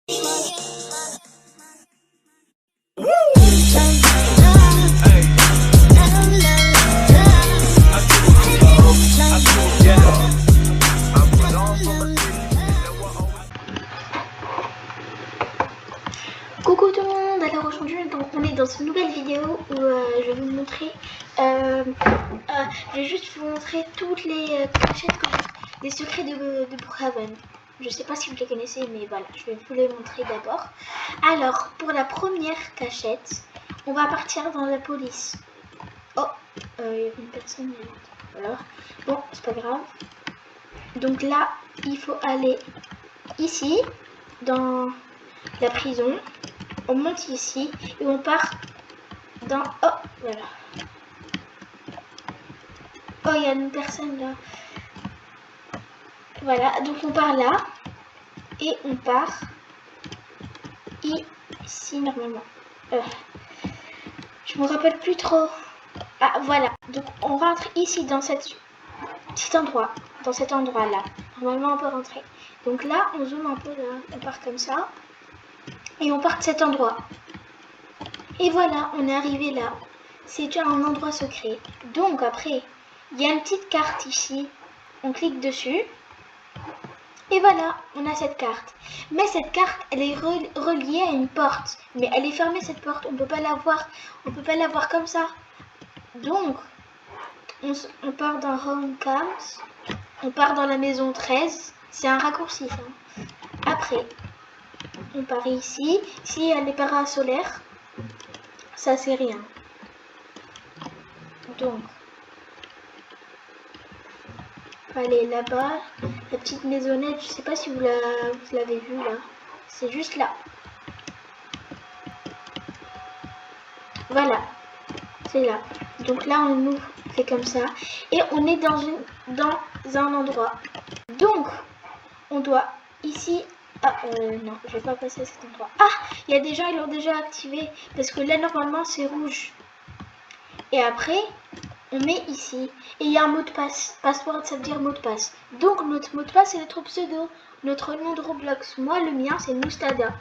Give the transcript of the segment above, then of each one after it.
Coucou tout le monde, alors aujourd'hui on est dans une nouvelle vidéo où je vais vous montrer, je vais juste vous montrer toutes les cachettes des secrets de Brookhaven. Je sais pas si vous les connaissez, mais voilà, je vais vous les montrer d'abord. Alors pour la première cachette, on va partir dans la police. Oh, il y a une personne, voilà. Bon, c'est pas grave. Donc là, il faut aller ici, dans la prison. On monte ici et on part dans... Oh, voilà. Oh, il y a une personne là. Voilà, donc on part là. Et on part ici normalement. Je me rappelle plus trop. Ah, voilà. Donc on rentre ici dans cet petit endroit. Dans cet endroit là. Normalement on peut rentrer. Donc là, on zoome un peu là. On part comme ça. Et on part de cet endroit. Et voilà, on est arrivé là. C'est déjà un endroit secret. Donc après, il y a une petite carte ici. On clique dessus. Et voilà, on a cette carte. Mais cette carte, elle est reliée à une porte. Mais elle est fermée cette porte. On peut pas la voir. On peut pas la voir comme ça. Donc, on part dans Home Cams. On part dans la maison 13. C'est un raccourci ça. Après, on part ici. Ici, il y a les parasolaires. Ça, c'est rien. Donc, aller là-bas, la petite maisonnette, je sais pas si vous l'avez vue là, c'est juste là. Voilà, c'est là. Donc là on ouvre, c'est comme ça, et on est dans un endroit. Donc on doit ici, non, je vais pas passer à cet endroit. Ah, il y a des gens, ils l'ont déjà activé parce que là normalement c'est rouge. Et après on met ici et il y a un mot de passe. Password, ça veut dire mot de passe. Donc notre mot de passe c'est notre pseudo, notre nom de Roblox. Moi le mien c'est Moustada.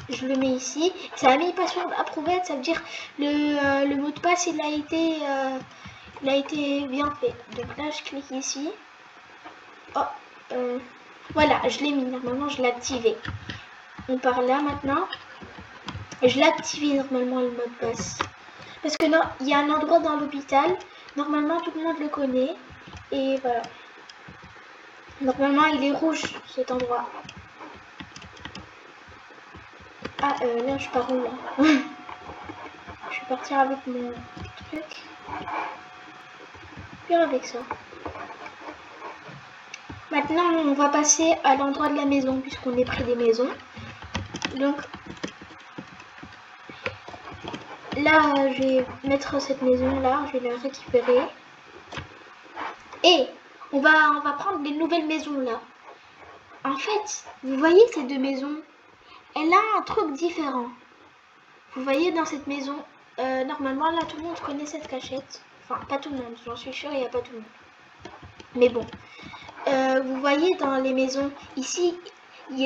Je le mets ici. Ça a mis password approuvé, ça veut dire le mot de passe il a été bien fait. Donc là je clique ici. Oh, voilà, je l'ai mis. Normalement je l'ai activé. On part là maintenant. Je l'ai activé normalement le mot de passe. Parce que non, il y a un endroit dans l'hôpital. Normalement, tout le monde le connaît. Et voilà. Normalement, il est rouge, cet endroit. Ah, là, je pars où, là? Je vais partir avec mon truc. Puis avec ça. Maintenant, on va passer à l'endroit de la maison, puisqu'on est près des maisons. Donc, là, je vais mettre cette maison-là. Je vais la récupérer. Et on va prendre les nouvelles maisons, là. En fait, vous voyez ces deux maisons? Elle a un truc différent. Vous voyez dans cette maison, normalement là tout le monde connaît cette cachette. Enfin pas tout le monde, j'en suis sûre il n'y a pas tout le monde. Mais bon, vous voyez dans les maisons, ici,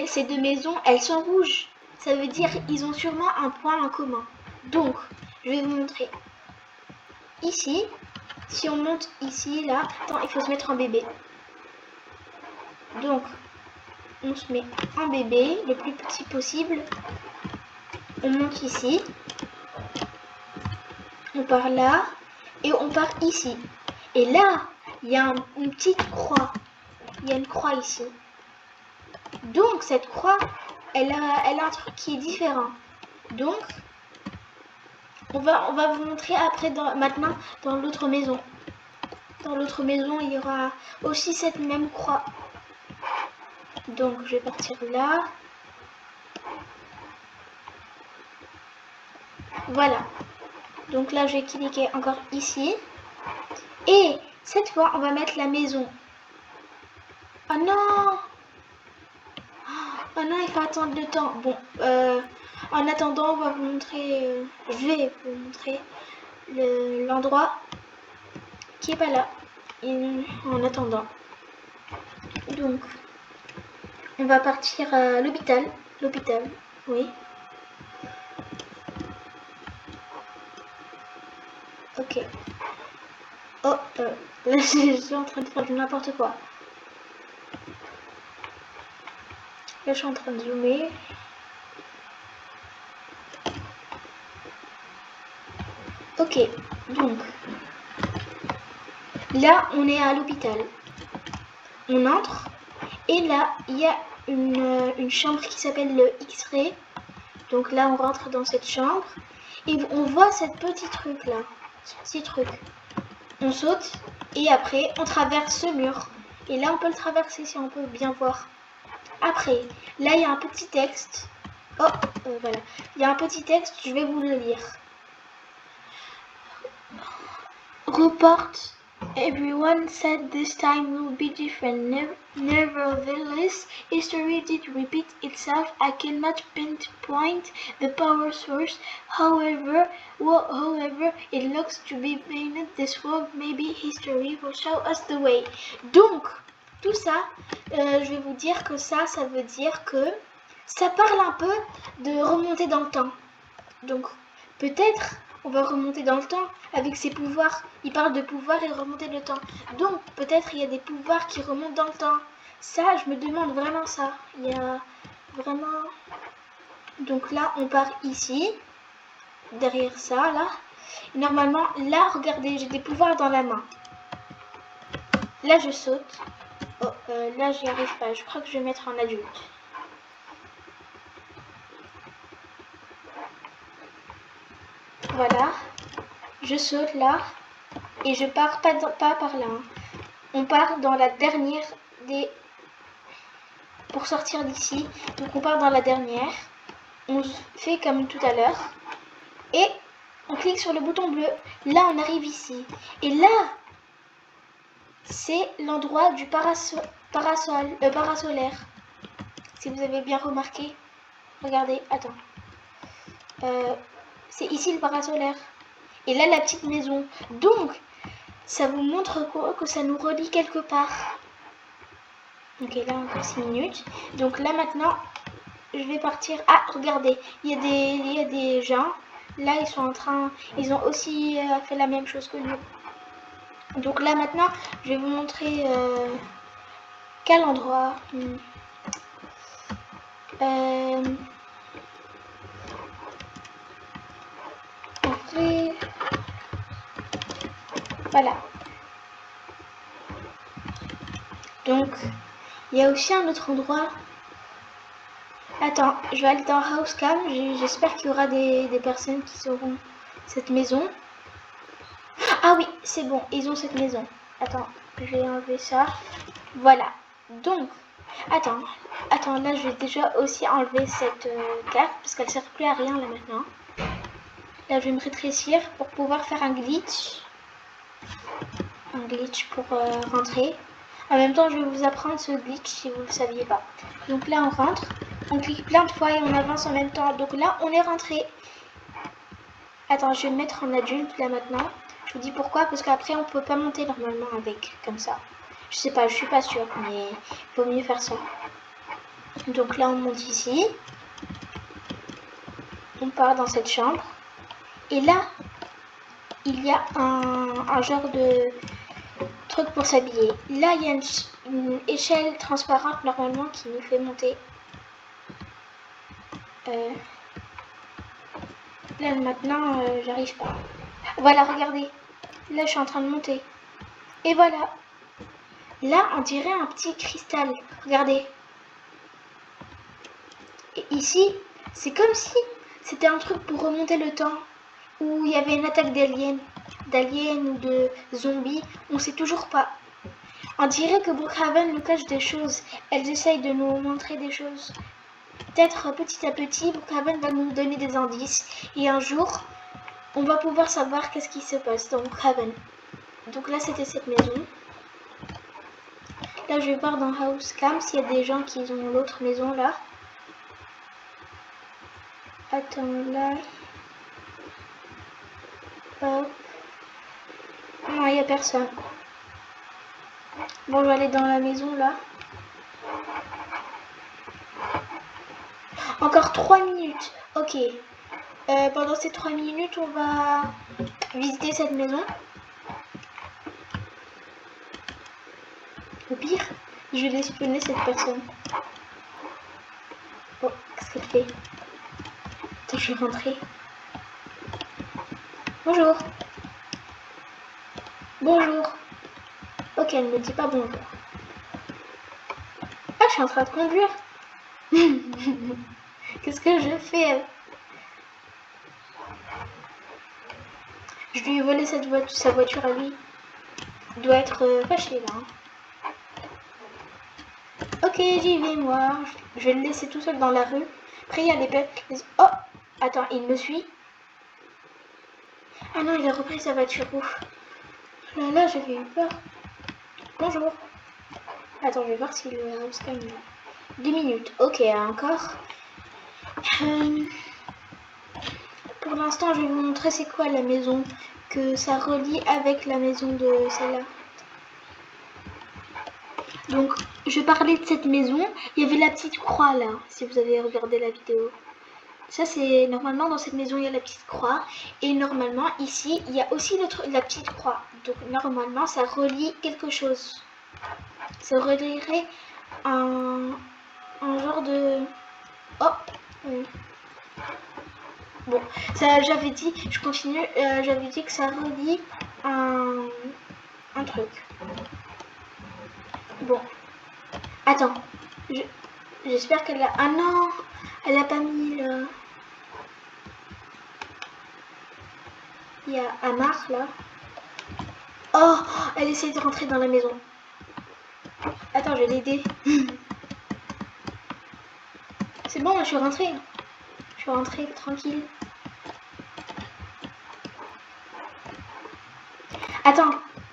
ces deux maisons, elles sont rouges. Ça veut dire qu'ils ont sûrement un point en commun. Donc, je vais vous montrer. Ici, si on monte ici, là, attends, il faut se mettre en bébé. Donc, on se met en bébé, le plus petit possible. On monte ici. On part là et on part ici. Et là, il y a une petite croix. Il y a une croix ici. Donc, cette croix, elle a un truc qui est différent. Donc, on va vous montrer après, maintenant, dans l'autre maison. Dans l'autre maison, il y aura aussi cette même croix. Donc, je vais partir là. Voilà. Donc là, je vais cliquer encore ici. Et cette fois, on va mettre la maison. Oh non! Oh non, il faut attendre le temps. Bon, en attendant, on va vous montrer, je vais vous montrer l'endroit qui est pas là. Et en attendant. Donc, On va partir à l'hôpital. L'hôpital, oui. Ok. Oh, là, je suis en train de faire du n'importe quoi. Là, je suis en train de zoomer. Ok, donc. Là, on est à l'hôpital. On entre. Et là, il y a une chambre qui s'appelle le X-ray. Donc là, on rentre dans cette chambre. Et on voit cette petit truc là. Ce petit truc. On saute. Et après, on traverse ce mur. Et là, on peut le traverser si on peut bien voir. Après, là, il y a un petit texte. Oh, voilà. Il y a un petit texte, je vais vous le lire. Report. Everyone said this time will be different. Nevertheless, history did repeat itself. I cannot pinpoint the power source. However, it looks to be plain this world. Maybe history will show us the way. Donc, tout ça, je vais vous dire que ça veut dire que ça parle un peu de remonter dans le temps. Donc, peut-être on va remonter dans le temps avec ses pouvoirs. Il parle de pouvoir et remonter le temps. Donc, peut-être il y a des pouvoirs qui remontent dans le temps. Ça, je me demande vraiment ça. Il y a vraiment... Donc là, on part ici. Derrière ça, là. Et normalement, là, regardez, j'ai des pouvoirs dans la main. Là, je saute. Oh, là, j'y arrive pas. Je crois que je vais mettre en adulte. Voilà. Je saute là. Et je pars pas par là. Hein. On part dans la dernière des... Pour sortir d'ici. Donc on part dans la dernière. On fait comme tout à l'heure. Et on clique sur le bouton bleu. Là, on arrive ici. Et là, c'est l'endroit du parasolaire. Si vous avez bien remarqué. Regardez, attends. C'est ici le parasolaire. Et là, la petite maison. Donc, ça vous montre quoi? Que ça nous relie quelque part. Ok, là, encore 6 minutes. Donc là, maintenant, je vais partir. Ah, regardez, il y a des gens. Là, ils sont en train... Ils ont aussi fait la même chose que nous. Donc là, maintenant, je vais vous montrer quel endroit. Après... Voilà. Donc, il y a aussi un autre endroit. Attends, je vais aller dans Housecam. J'espère qu'il y aura des personnes qui sauront cette maison. Ah oui, c'est bon, ils ont cette maison. Attends, je vais enlever ça. Voilà. Donc, attends, là je vais déjà aussi enlever cette carte parce qu'elle ne sert plus à rien là maintenant. Là je vais me rétrécir pour pouvoir faire un glitch. Un glitch pour rentrer. En même temps, je vais vous apprendre ce glitch si vous ne le saviez pas. Donc là, on rentre. On clique plein de fois et on avance en même temps. Donc là, on est rentré. Attends, je vais me mettre en adulte là maintenant. Je vous dis pourquoi, parce qu'après, on peut pas monter normalement avec, comme ça. Je sais pas, je suis pas sûre, mais il vaut mieux faire ça. Donc là, on monte ici. On part dans cette chambre. Et là, il y a un genre de truc pour s'habiller. Là, il y a une échelle transparente normalement qui nous fait monter. Là, maintenant, j'arrive pas. Voilà, regardez. Là, je suis en train de monter. Et voilà. Là, on dirait un petit cristal. Regardez. Et ici, c'est comme si c'était un truc pour remonter le temps. Où il y avait une attaque d'aliens ou de zombies. On sait toujours pas. On dirait que Brookhaven nous cache des choses. Elles essayent de nous montrer des choses. Peut-être petit à petit, Brookhaven va nous donner des indices. Et un jour, on va pouvoir savoir qu'est-ce qui se passe dans Brookhaven. Donc là, c'était cette maison. Là, je vais voir dans Housecam s'il y a des gens qui ont l'autre maison là. Attends, là. Hop. Non, il n'y a personne. Bon, je vais aller dans la maison là. Encore 3 minutes. Ok. Pendant ces 3 minutes, on va visiter cette maison. Au pire, je vais espionner cette personne. Oh, qu'est-ce qu'elle fait? Attends, je vais rentrer. Bonjour. Bonjour. Ok, elle ne me dit pas bonjour. Ah, je suis en train de conduire. Qu'est-ce que je fais? Je lui ai volé sa voiture à lui. Il doit être fâché là. Ok, j'y vais moi. Je vais le laisser tout seul dans la rue. Après, il y a les bêtes. Oh, attends, il me suit. Ah non, il a repris sa voiture. Ouf. Là, j'avais eu peur. Bonjour. Attends, je vais voir s'il se calme. 2 minutes. Ok, encore. Pour l'instant, je vais vous montrer c'est quoi la maison que ça relie avec la maison de celle-là. Donc, je parlais de cette maison. Il y avait la petite croix là, si vous avez regardé la vidéo. Ça, c'est normalement dans cette maison, il y a la petite croix. Et normalement, ici, il y a aussi la petite croix. Donc, normalement, ça relie quelque chose. Ça relierait un genre de... Oh, bon, ça, j'avais dit, je continue, j'avais dit que ça relie un truc. Bon, attends, j'espère qu'elle a... Ah non, elle a pas mis le... Il y a Amar là. Oh, elle essaie de rentrer dans la maison. Attends, je vais l'aider. C'est bon, je suis rentrée. Je suis rentrée tranquille. Attends,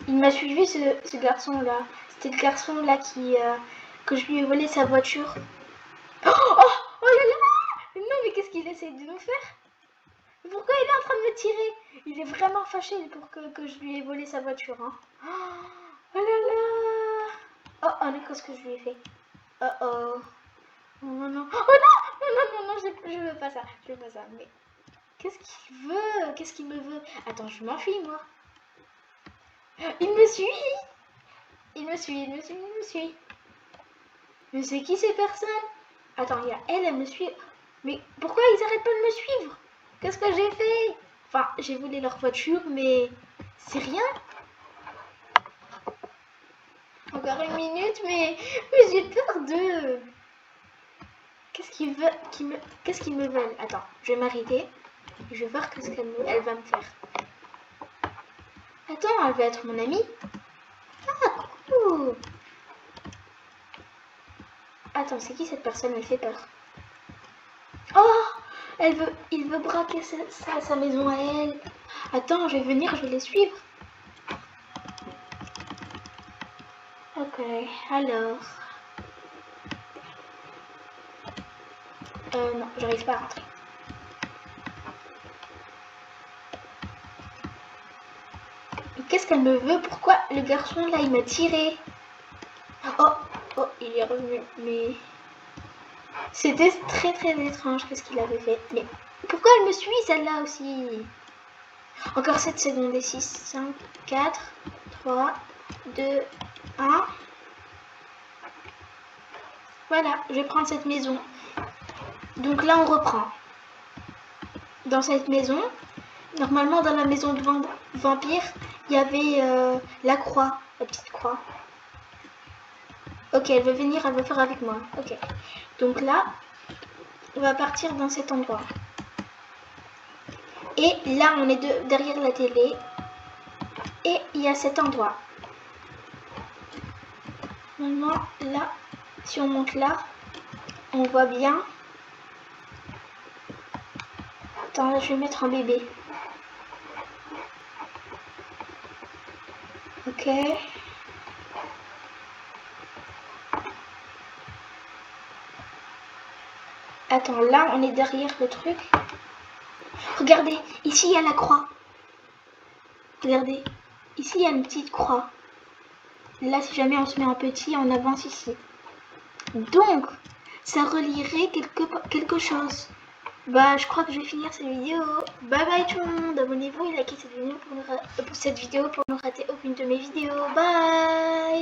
il m'a suivi ce garçon là. C'était le garçon là que je lui ai volé sa voiture. Oh là là! Non, mais qu'est-ce qu'il essaie de nous faire? Pourquoi il est en train de me tirer? Il est vraiment fâché pour que je lui ai volé sa voiture. Hein. Oh là là! Oh non, qu'est-ce que je lui ai fait? Oh oh. Oh non, non. Oh non, je veux pas ça. Je veux pas ça. Mais qu'est-ce qu'il veut? Qu'est-ce qu'il me veut? Attends, je m'enfuis moi. Il me suit! Il me suit. Mais c'est qui ces personnes? Attends, il y a elle me suit. Mais pourquoi ils arrêtent pas de me suivre? Qu'est-ce que j'ai fait? Enfin, j'ai volé leur voiture, mais c'est rien. Encore 1 minute, mais j'ai peur d'eux. Qu'est-ce qu'ils veulent? Qu'est-ce qu'ils me veulent? Attends, je vais m'arrêter. Je vais voir qu'est-ce qu'elle va me faire. Attends, elle va être mon amie. Ah, coucou. Attends, c'est qui cette personne? Elle fait peur. Oh, il veut braquer sa maison à elle. Attends, je vais venir, je vais les suivre. Ok, alors. Non, j'arrive pas à rentrer. Qu'est-ce qu'elle me veut? Pourquoi le garçon là il m'a tiré? Oh, il est revenu. Mais c'était très étrange qu'est-ce qu'il avait fait. Mais pourquoi elle me suit celle-là aussi? Encore 7 secondes et 6, 5, 4, 3, 2, 1. Voilà, je vais prendre cette maison. Donc là on reprend. Dans cette maison, normalement dans la maison de vampire, il y avait la croix, la petite croix. Ok, elle veut venir, elle veut faire avec moi. Ok. Donc là, on va partir dans cet endroit. Et là, on est derrière la télé. Et il y a cet endroit. Normalement, là, si on monte là, on voit bien. Attends, là, je vais mettre un bébé. Ok. Attends, là, on est derrière le truc. Regardez, ici, il y a la croix. Regardez, ici, il y a une petite croix. Là, si jamais on se met en petit, on avance ici. Donc, ça relierait quelque chose. Bah, je crois que je vais finir cette vidéo. Bye bye tout le monde. Abonnez-vous et likez cette vidéo pour ne rater aucune de mes vidéos. Bye.